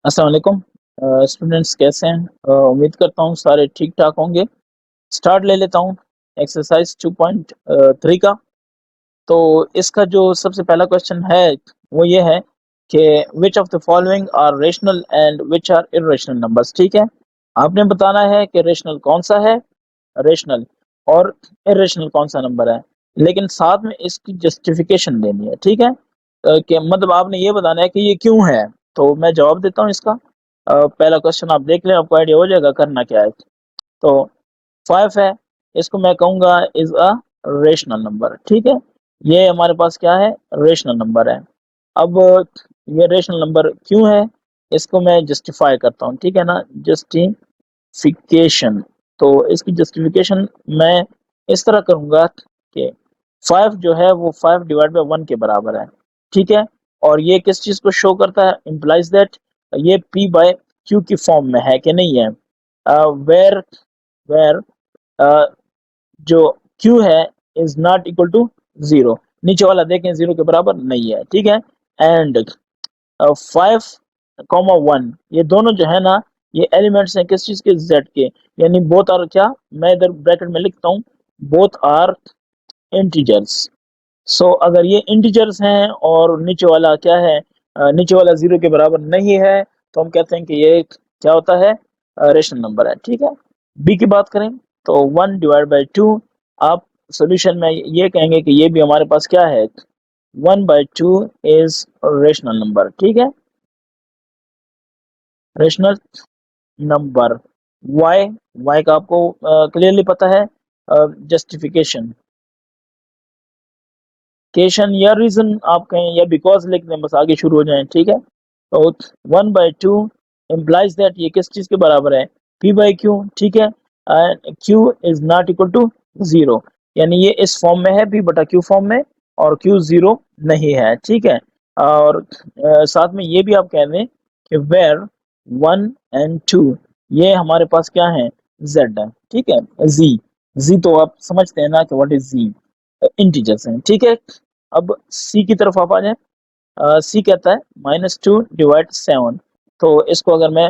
अस्सलाम वालेकुम स्टूडेंट्स कैसे हैं। उम्मीद करता हूँ सारे ठीक ठाक होंगे। स्टार्ट ले लेता हूँ एक्सरसाइज 2.3 का। तो इसका जो सबसे पहला क्वेश्चन है वो ये है कि which of the following are rational and which are irrational numbers. ठीक है, आपने बताना है कि रेशनल कौन सा है, रेशनल और इर्रेशनल कौन सा नंबर है, लेकिन साथ में इसकी जस्टिफिकेशन देनी है। ठीक है, कि मतलब आपने ये बताना है कि ये क्यों है। तो मैं जवाब देता हूँ इसका। पहला क्वेश्चन आप देख लें, आपको आइडिया हो जाएगा करना क्या है। तो 5 है, इसको मैं कहूँगा इज अ रेशनल नंबर। ठीक है, ये हमारे पास क्या है, रेशनल नंबर है। अब ये रेशनल नंबर क्यों है, इसको मैं जस्टिफाई करता हूँ। ठीक है ना, जस्टिफिकेशन। तो इसकी जस्टिफिकेशन मैं इस तरह करूँगा कि 5 जो है वो 5 डिवाइड बाय 1 के बराबर है। ठीक है, और ये किस चीज़ को शो करता है, इम्प्लाइज दैट ये p बाय q की फॉर्म में है कि नहीं है। वेयर वेयर जो q है इज नॉट इक्वल टू 0, नीचे वाला देखें 0 के बराबर नहीं है। ठीक है, एंड 5, 1 ये दोनों जो है ना, ये एलिमेंट्स हैं किस चीज के, z के। यानी बोथ आर क्या, मैं इधर ब्रैकेट में लिखता हूँ, बोथ आर इंटीजर्स। सो अगर ये इंटीजर्स हैं और नीचे वाला क्या है, नीचे वाला 0 के बराबर नहीं है, तो हम कहते हैं कि ये क्या होता है, रेशनल नंबर है। ठीक है, बी की बात करें तो 1 डिवाइड बाई 2, आप सोल्यूशन में ये कहेंगे कि ये भी हमारे पास क्या है, 1/2 इज रेशनल नंबर। ठीक है, रेशनल नंबर। वाई, वाई का आपको क्लियरली पता है, जस्टिफिकेशन केशन या रीजन आप कहें या बिकॉज लिख दें, बस आगे शुरू हो जाए। ठीक है, तो 1/2 इम्प्लाइज दैट ये किस चीज के बराबर है, p बाई क्यू। ठीक है, q is not equal to 0, यानी ये इस फॉर्म में है p बटा q फॉर्म में, और q 0 नहीं है। ठीक है, और साथ में ये भी आप कह दें कि वेर 1 एंड 2 ये हमारे पास क्या है, z है। ठीक है, z तो आप समझते हैं ना कि व्हाट इज z, इंटीजर्स हैं। ठीक है, अब सी की तरफ आप आ जाए। सी कहता है -2/7। तो इसको अगर मैं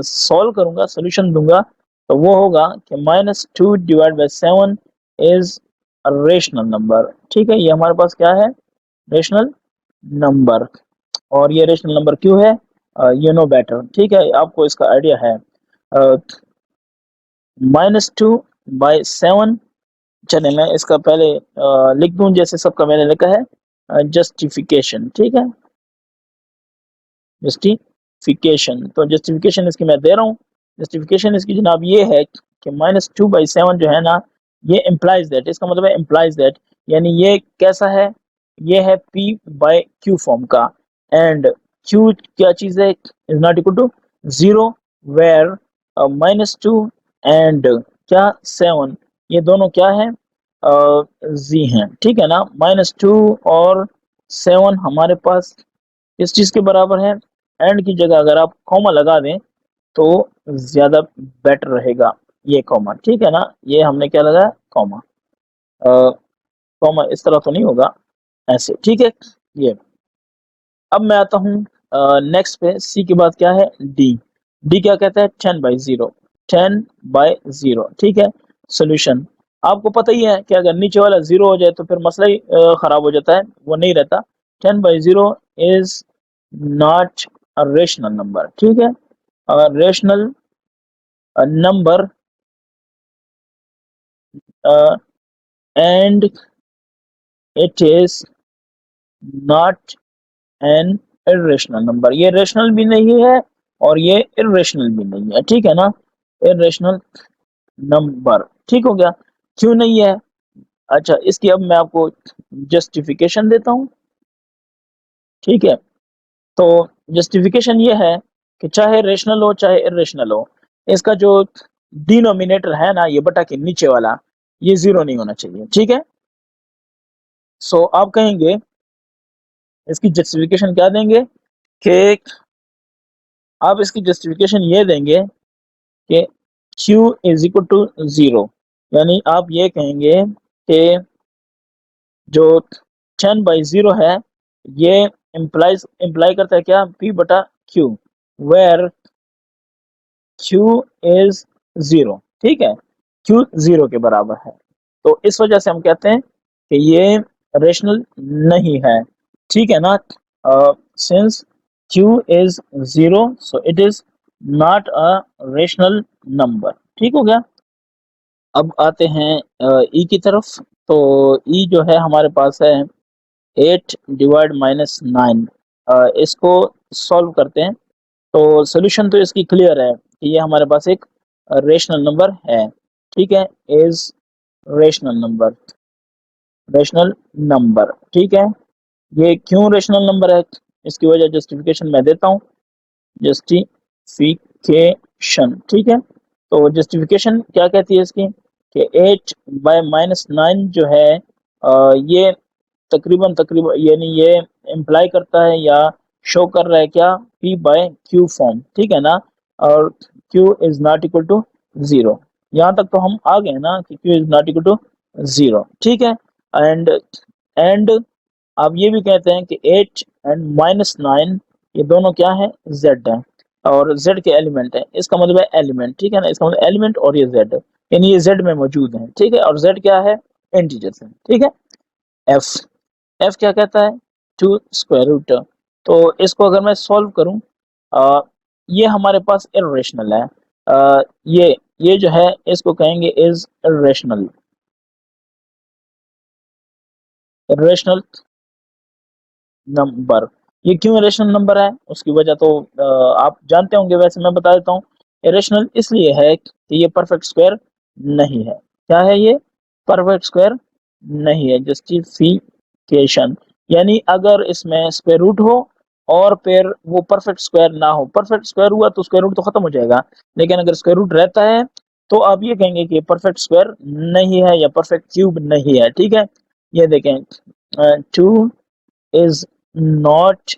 सॉल्व करूंगा, सोल्यूशन दूंगा, तो वो होगा कि -2/7 इज रेशनल नंबर। ठीक है, ये हमारे पास क्या है, रेशनल नंबर। और ये रेशनल नंबर क्यों है, यू नो बेटर। ठीक है, आपको इसका आइडिया है। -2/7, चले मैं इसका पहले लिख दूं जैसे सबका मैंने लिखा है, जस्टिफिकेशन। ठीक है, जस्टिफिकेशन, तो जस्टिफिकेशन इसकी मैं दे रहा हूँ। जस्टिफिकेशन इसकी जनाब ये है कि -2/7 जो है ना, ये इम्प्लाइज दैट, इसका मतलब है इम्प्लाइज दैट, यानी ये कैसा है, ये है p बाय q फॉर्म का, एंड q क्या चीज है, is not equal to 0, where -2 and क्या 7 ये दोनों क्या है, z हैं। ठीक है ना, -2 और 7 हमारे पास किस चीज के बराबर है, एंड की जगह अगर आप कॉमा लगा दें तो ज्यादा बेटर रहेगा ये कॉमा। ठीक है ना, ये हमने क्या लगाया, कॉमा। कॉमा इस तरह तो नहीं होगा, ऐसे। ठीक है, ये अब मैं आता हूँ नेक्स्ट पे, सी के बाद क्या है, डी। डी क्या कहता है, 10/0, 10/0। ठीक है, सोल्यूशन आपको पता ही है कि अगर नीचे वाला 0 हो जाए तो फिर मसला ही खराब हो जाता है, वो नहीं रहता। 10/0 is not a rational number. ठीक है, rational number and it is not an irrational number, ये रेशनल भी नहीं है और ये इरेशनल भी नहीं है। ठीक है ना, इरेशनल नंबर। ठीक हो गया, क्यों नहीं है। अच्छा, इसकी अब मैं आपको जस्टिफिकेशन देता हूँ। ठीक है, तो जस्टिफिकेशन ये है कि चाहे रेशनल हो चाहे इरेशनल हो, इसका जो डिनोमिनेटर है ना, ये बटा के नीचे वाला, ये 0 नहीं होना चाहिए। ठीक है, सो आप कहेंगे, इसकी जस्टिफिकेशन क्या देंगे कि आप इसकी जस्टिफिकेशन ये देंगे कि q इज इक्वल टू 0, यानी आप ये कहेंगे कि जो 10/0 है, ये इम्प्लाई करता है क्या, p बटा q। वेयर q इज 0, ठीक है, q 0 के बराबर है। तो इस वजह से हम कहते हैं कि ये रेशनल नहीं है, ठीक है ना। Since q is 0 so it is not a rational number, ठीक हो गया। अब आते हैं ई की तरफ। तो ई जो है हमारे पास है 8 डिवाइड माइनस 9। इसको सॉल्व करते हैं। तो सोल्यूशन तो इसकी क्लियर है कि ये हमारे पास एक रेशनल नंबर है, ठीक है, is rational number, rational number, ठीक है। ये क्यों रेशनल नंबर है, इसकी वजह जस्टिफिकेशन मैं देता हूँ। जस्टिफिकेशन, ठीक है। तो जस्टिफिकेशन क्या कहती है इसकी कि 8 बाय माइनस 9 जो है ये तकरीबन तकरीबन यानी ये इम्प्लाई करता है या शो कर रहा है क्या, p बाय q फॉर्म, ठीक है ना। और q is not equal to 0। यहाँ तक तो हम आ गए ना कि q is not equal to 0, ठीक है। एंड आप ये भी कहते हैं कि 8 एंड माइनस 9 ये दोनों क्या है, z है, और z के एलिमेंट है, इसका मतलब है एलिमेंट, ठीक है ना, इसका मतलब एलिमेंट और ये z, यानी ये z में मौजूद है, ठीक है, और z क्या है, इंटीजर्स है, ठीक है। f एफ क्या कहता है, टू स्क्वायर रूट। तो इसको अगर मैं सॉल्व करूं, ये हमारे पास इरेशनल है। ये जो है इसको कहेंगे इज इरेशनल, इरेशनल नंबर। ये क्यों इरेशनल नंबर है उसकी वजह तो आप जानते होंगे, वैसे मैं बता देता हूँ। इरेशनल इसलिए है कि ये परफेक्ट स्क्वायर नहीं है। क्या है ये, परफेक्ट स्क्वायर नहीं है। जस्टिफिकेशन यानी अगर इसमें स्क्वायर रूट हो और फिर वो परफेक्ट स्क्वायर ना हो, परफेक्ट स्क्वायर हुआ तो स्क्वायर रूट तो खत्म हो जाएगा, लेकिन अगर स्क्वायर रूट रहता है तो आप ये कहेंगे कि परफेक्ट स्क्वायर नहीं है या परफेक्ट क्यूब नहीं है, ठीक है। ये देखें, two is not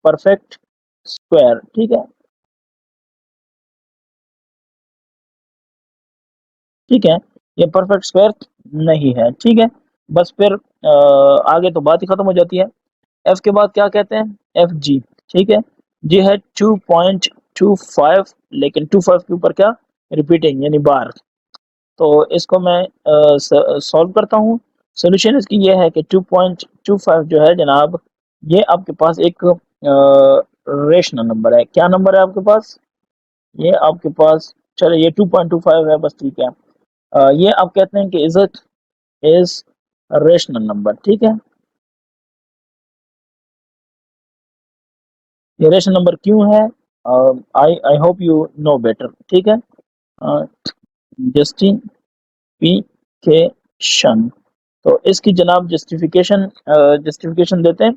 perfect square, ठीक है, ठीक है, ये परफेक्ट स्क्वायर नहीं है, ठीक है। बस फिर आगे तो बात ही खत्म हो जाती है। एफ के बाद क्या कहते हैं, एफ जी, ठीक है। जी है 2.25, लेकिन 25 के ऊपर क्या, रिपीटिंग यानी बार। तो इसको मैं सॉल्व करता हूँ। सोल्यूशन इसकी ये है कि 2.25 जो है जनाब, ये आपके पास एक रेशनल नंबर है। क्या नंबर है आपके पास, ये आपके पास, चलो ये 2.25 है बस, ठीक है। ये आप कहते हैं कि इज इज रेशनल नंबर, ठीक है। ये रेशनल नंबर क्यों है, I I hope you know better, ठीक है। जस्टिफिकेशन, तो इसकी जनाब जस्टिफिकेशन जस्टिफिकेशन देते हैं।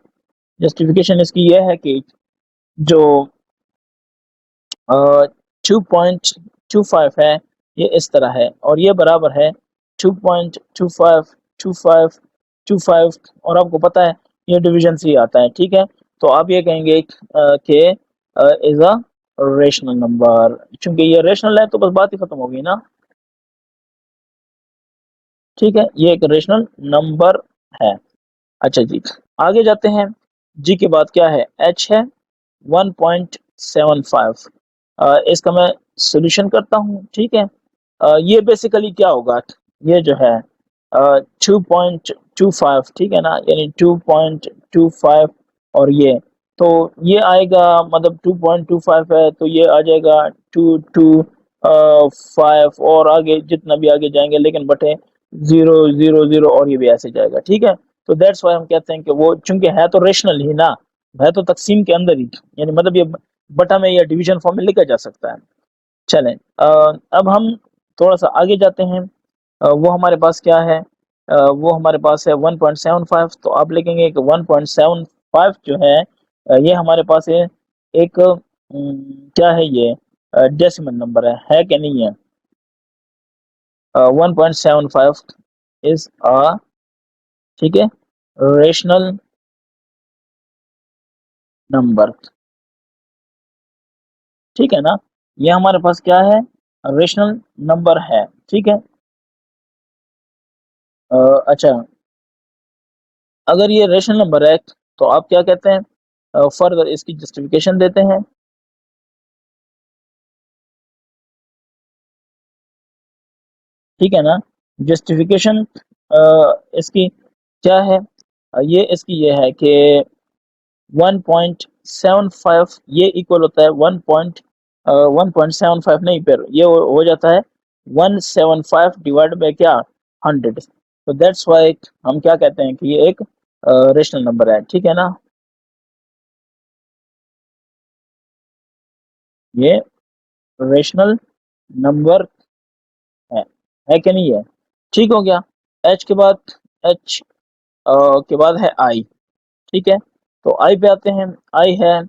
जस्टिफिकेशन इसकी यह है कि जो 2.25 है ये इस तरह है और ये बराबर है 2.25 और आपको पता है ये डिवीजन से ही आता है, ठीक है। तो आप ये कहेंगे कि इज अ रेशनल नंबर, चूंकि ये रेशनल है तो बस बात ही खत्म होगी ना, ठीक है, ये एक रेशनल नंबर है। अच्छा जी, आगे जाते हैं। जी के बाद क्या है, एच है 1.75। इसका मैं सोल्यूशन करता हूँ, ठीक है। ये बेसिकली क्या होगा, ये जो है 2.25, ठीक है ना, यानी 2.25 और ये, तो ये आएगा मतलब 2.25 है तो ये आ जाएगा 2.25 और आगे जितना भी आगे जाएंगे लेकिन बटे 0.00 और ये भी ऐसे जाएगा, ठीक है। तो दैट्स व्हाई हम कहते हैं कि वो चूंकि है तो रेशनल ही ना, है तो तकसीम के अंदर ही, यानी मतलब ये बटा में या डिवीजन फॉर्म में लिखा जा सकता है। चलें, अब हम थोड़ा सा आगे जाते हैं। वो हमारे पास क्या है, वो हमारे पास है 1.75। तो आप लिखेंगे कि 1.75 जो है ये हमारे पास है एक क्या है ये, डेसिमल नंबर है कि नहीं है। 1.75 इज अ, ठीक है, रेशनल नंबर, ठीक है ना। ये हमारे पास क्या है, रेशनल नंबर है, ठीक है। अच्छा, अगर ये रेशनल नंबर है तो आप क्या कहते हैं, फर्दर इसकी जस्टिफिकेशन देते हैं। ठीक है ना। जस्टिफिकेशन इसकी क्या है, ये इसकी ये है कि 1.75 ये इक्वल होता है 1.75 नहीं, फिर ये हो जाता है 175 डिवाइड बाय क्या, 100। तो दैट्स वाई हम क्या कहते हैं कि ये एक रेशनल नंबर है, ठीक है ना। ये रेशनल नंबर है है कि नहीं है। ठीक हो गया। एच के बाद, एच के बाद है आई, ठीक है। तो आई पे आते हैं। आई है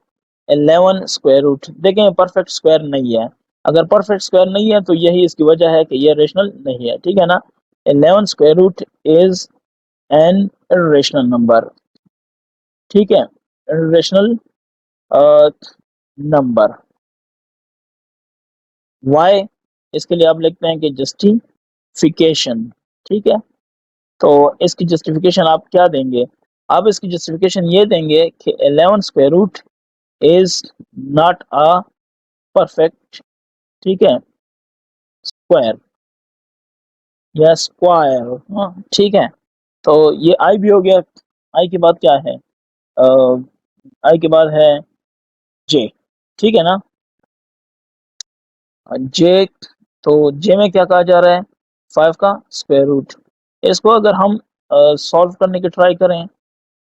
11 स्क्वायर रूट। देखें परफेक्ट स्क्वायर नहीं है, अगर परफेक्ट स्क्वायर नहीं है तो यही इसकी वजह है कि ये रेशनल नहीं है, ठीक है ना। 11 square root is an rational number, ठीक है, रेशनल नंबर। वाई, इसके लिए आप लिखते हैं कि जस्टिफिकेशन, ठीक है। तो इसकी जस्टिफिकेशन आप क्या देंगे, आप इसकी जस्टिफिकेशन ये देंगे कि 11 square root is not a perfect, ठीक है, स्क्वायर या स्क्वायर, हाँ ठीक है। तो ये आई भी हो गया। आई के बाद क्या है, आई के बाद है जे, ठीक है ना। जे, तो जे में क्या कहा जा रहा है, 5 का स्क्वायर रूट। इसको अगर हम सॉल्व करने की ट्राई करें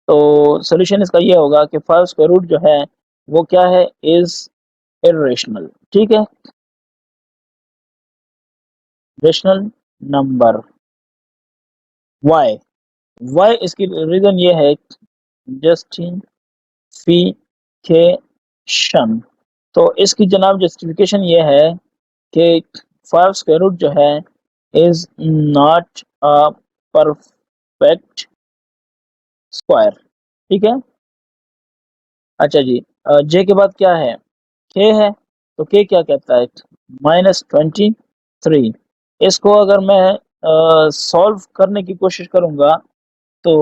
तो सोल्यूशन इसका ये होगा कि 5 स्क्वायर रूट जो है वो क्या है, इज इरेशनल, ठीक है, रेशनल नंबर। वाई, वाई इसकी रीजन ये है, जस्टिफिकेशन। तो इसकी जनाब जस्टिफिकेशन ये है कि 5 स्क्वायर रूट जो है is not a perfect square, ठीक है। अच्छा जी, जे के बाद क्या है, के है। तो के क्या कहता है, -23। इसको अगर मैं सॉल्व करने की कोशिश करूंगा तो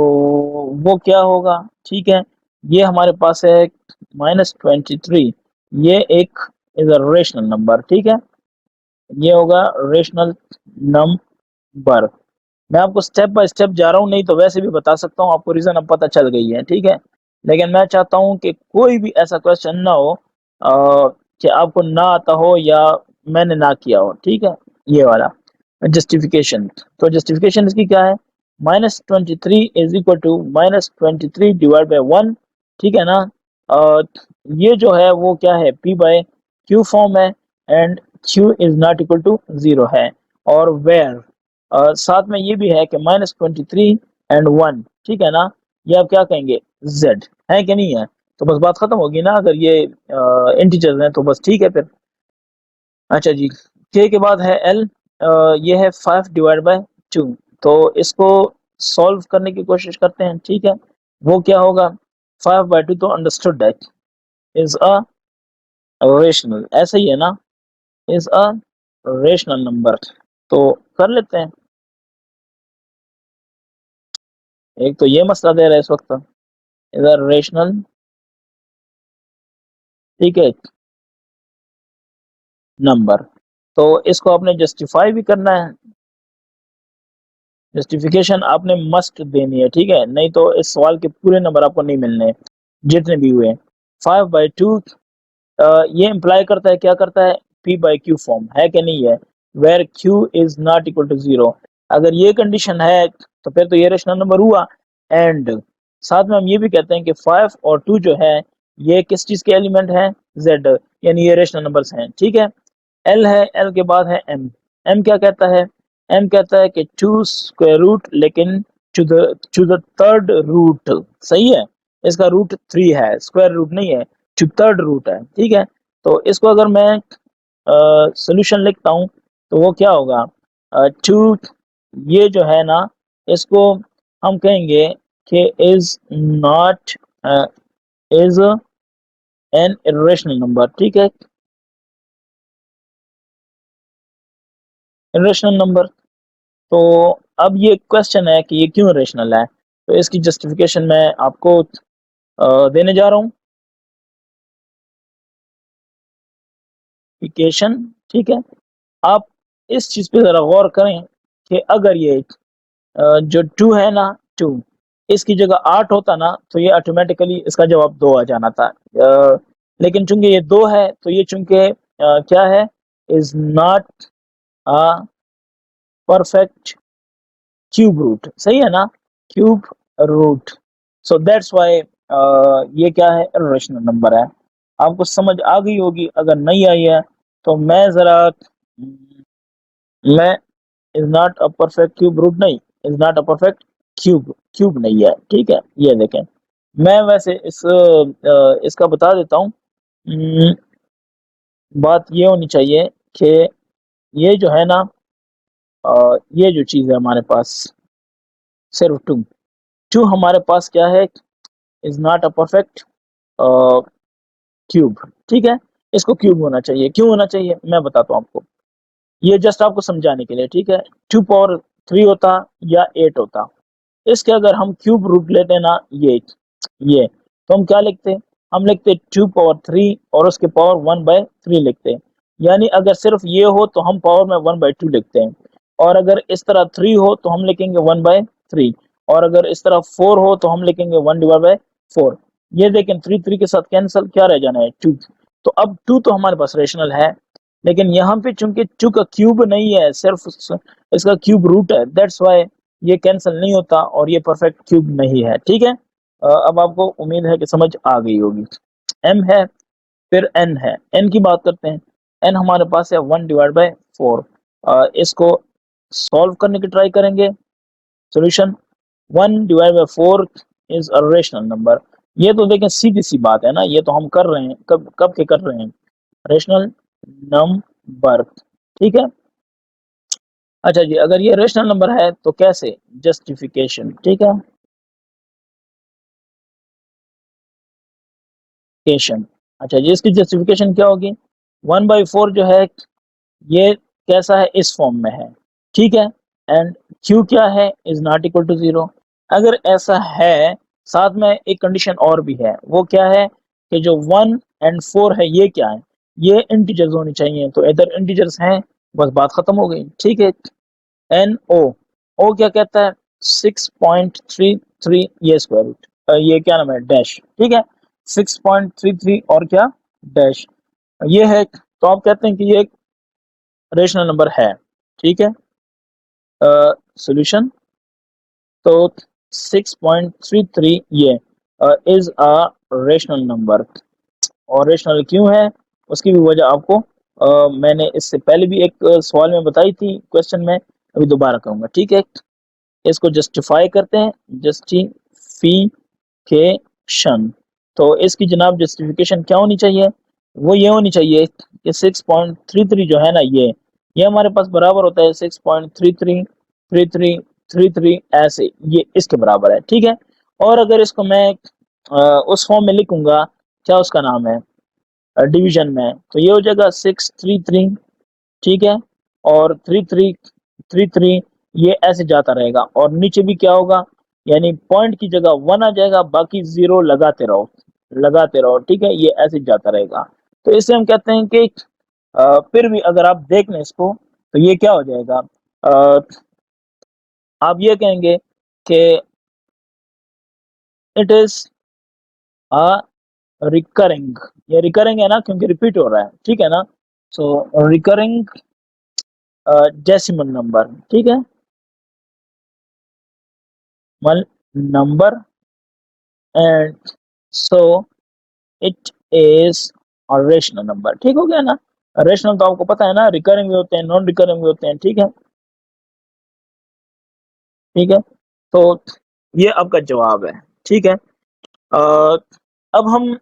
वो क्या होगा, ठीक है। ये हमारे पास है -23, ये एक इज अ रेशनल नंबर, ठीक है, ये होगा रेशनल नंबर। मैं आपको स्टेप बाय स्टेप जा रहा हूँ, नहीं तो वैसे भी बता सकता हूँ, आपको रीजन अब पता चल गई है, ठीक है। लेकिन मैं चाहता हूँ कि कोई भी ऐसा क्वेश्चन ना हो कि आपको ना आता हो या मैंने ना किया हो, ठीक है। ये वाला जस्टिफिकेशन, तो जस्टिफिकेशन इसकी क्या है, -23 is equal to -23 divide by 1, ठीक है ना। और ये जो है वो क्या है, पी बाय क्यू फॉर्म है, and Q is not equal to 0 है। और वेयर साथ में ये भी है कि -23 एंड 1, ठीक है ना, ये आप क्या कहेंगे, z है कि नहीं है। तो बस बात खत्म होगी ना, अगर ये इंटीजर्स हैं तो बस ठीक है फिर। अच्छा जी, के बाद है l, ये है 5 डिवाइड बाय 2। तो इसको सॉल्व करने की कोशिश करते हैं, ठीक है। वो क्या होगा, 5/2 तो understood that is a rational, ऐसा ही है ना, इज अ रेशनल नंबर। तो कर लेते हैं। एक तो ये मसला दे रहा है इस वक्त, इज अ रेशनल, ठीक है, नंबर। तो इसको आपने जस्टिफाई भी करना है, जस्टिफिकेशन आपने मस्ट देनी है, ठीक है, नहीं तो इस सवाल के पूरे नंबर आपको नहीं मिलने जितने भी हुए। 5/2 ये इम्प्लाई करता है, क्या करता है, पी बाई क्यू फॉर्म है कि नहीं है, where Q is not equal to 0। अगर ये कंडीशन है तो फिर तो ये रेशनल नंबर हुआ। एंड साथ में हम ये भी कहते हैं कि 5 और 2 जो है ये किस चीज के एलिमेंट हैं, जेड, यानी ये रेशनल नंबर्स हैं, ठीक है। एल है, एल के बाद है एम। एम क्या कहता है, एम कहता है कि टू स्क्वायर रूट, लेकिन टू द थर्ड रूट, सही है, इसका रूट 3 है, स्क्वायर रूट नहीं है, टू थर्ड रूट है, ठीक है। तो इसको अगर मैं सोल्यूशन लिखता हूँ तो वो क्या होगा, टू, ये जो है ना, इसको हम कहेंगे कि is not is an irrational number, ठीक है, इरेशनल नंबर। तो अब ये क्वेश्चन है कि ये क्यों रेशनल है, तो इसकी जस्टिफिकेशन मैं आपको देने जा रहा हूँ। इक्वेशन, ठीक है, आप इस चीज पे जरा गौर करें कि अगर ये जो 2 है ना 2 इसकी जगह 8 होता ना तो ये ऑटोमेटिकली इसका जवाब 2 आ जाना था। लेकिन चूंकि ये 2 है तो ये चूंकि क्या है, is not a perfect cube root, सही है ना, cube root, so that's why ये क्या है, इर्रेशनल नंबर है। आपको समझ आ गई होगी, अगर नहीं आई है तो मैं is not a perfect cube root नहीं, is not a perfect cube, cube नहीं है, ठीक है। ये देखें, मैं वैसे इसका बता देता हूँ। बात ये होनी चाहिए कि ये जो है ना, ये जो चीज़ है हमारे पास सिर्फ टू हमारे पास क्या है, is not a perfect cube, ठीक है। इसको क्यूब होना चाहिए, क्यों होना चाहिए मैं बताता हूँ आपको, ये जस्ट आपको समझाने के लिए, ठीक है। 2 पावर 3 होता या 8 होता, इसके अगर हम क्यूब रूट लेते ना, ये तो हम क्या लिखते, हम लिखते 2 पावर 3 और उसके पावर 1/3 लिखते हैं। यानी अगर सिर्फ ये हो तो हम पावर में 1/2 लिखते हैं, और अगर इस तरह 3 हो तो हम लिखेंगे 1/3, और अगर इस तरह 4 हो तो हम लिखेंगे 1/4। ये देखें 3 3 के साथ कैंसिल, क्या रह जाना है 2। तो अब 2 तो हमारे पास रेशनल है, लेकिन यहाँ पे चूंकि 2 का क्यूब नहीं है, सिर्फ इसका क्यूब रूट है, दैट्स वाई ये कैंसिल नहीं होता और ये परफेक्ट क्यूब नहीं है, ठीक है। अब आपको उम्मीद है कि समझ आ गई होगी। m है, फिर n है, n की बात करते हैं। n हमारे पास है 1/4। इसको सॉल्व करने की ट्राई करेंगे। Solution 1/4 is a rational number. ये तो देखें सीधी सी बात है ना, ये तो हम कर रहे हैं, कब कब के कर रहे हैं, रेशनल नंबर, ठीक है। अच्छा जी, अगर ये रेशनल नंबर है तो कैसे, जस्टिफिकेशन, ठीक है, जस्टिफिकेशन। अच्छा जी, इसकी जस्टिफिकेशन क्या होगी, 1/4 जो है ये कैसा है, इस फॉर्म में है, ठीक है। एंड क्यू क्या है, इज नॉट इक्वल टू 0। अगर ऐसा है, साथ में एक कंडीशन और भी है, वो क्या है कि जो 1 एंड 4 है ये क्या है, ये इंटीजर्स होनी चाहिए, तो इधर इंटीजर्स हैं, बस बात खत्म हो गई, ठीक है। एन ओ क्या कहता है, 6.33, ये स्क्वायर रूट, ये क्या नाम है, डैश, ठीक है। 6.33 और क्या, डैश, ये है, तो आप कहते हैं कि ये एक रेशनल नंबर है, ठीक है। सॉल्यूशन तो 6.33 ये इज अ रेशनल नंबर, और रेशनल क्यों है उसकी भी वजह आपको मैंने इससे पहले भी एक सवाल में बताई थी, क्वेश्चन में, अभी दोबारा कहूंगा, ठीक है। इसको जस्टिफाई करते हैं, जस्टिफिकेशन, तो इसकी जनाब जस्टिफिकेशन क्या होनी चाहिए, वो ये होनी चाहिए कि 6.33 जो है ना, ये हमारे पास बराबर होता है 6.333333, ऐसे ये इसके बराबर है, ठीक है। और अगर इसको मैं उस फॉर्म में लिखूंगा, क्या उसका नाम है, डिवीजन में, तो ये हो जाएगा 633, ठीक है, और 3333, ये ऐसे जाता रहेगा, और नीचे भी क्या होगा, यानी पॉइंट की जगह 1 आ जाएगा, बाकी 0 लगाते रहो, लगाते रहो, ठीक है, ये ऐसे जाता रहेगा। तो इसे हम कहते हैं कि फिर भी अगर आप देख लें इसको, तो ये क्या हो जाएगा, आप ये कहेंगे कि इट इज अ रिकरिंग, ये रिकरिंग है ना, क्योंकि रिपीट हो रहा है, ठीक है ना, सो रिकरिंग डेसिमल नंबर, ठीक है, number, and so it is a rational number, ठीक हो गया ना। रेशनल तो आपको पता है ना, रिकरिंग भी होते हैं, नॉन रिकरिंग भी होते हैं, ठीक है, ठीक है। तो ये आपका जवाब है, ठीक है। अब हम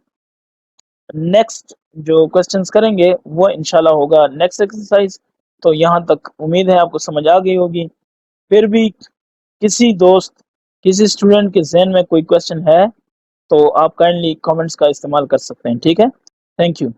नेक्स्ट जो क्वेश्चंस करेंगे वो इंशाल्लाह होगा नेक्स्ट एक्सरसाइज। तो यहाँ तक उम्मीद है आपको समझ आ गई होगी। फिर भी किसी दोस्त, किसी स्टूडेंट के जहन में कोई क्वेश्चन है तो आप काइंडली कमेंट्स का इस्तेमाल कर सकते हैं, ठीक है। Thank you.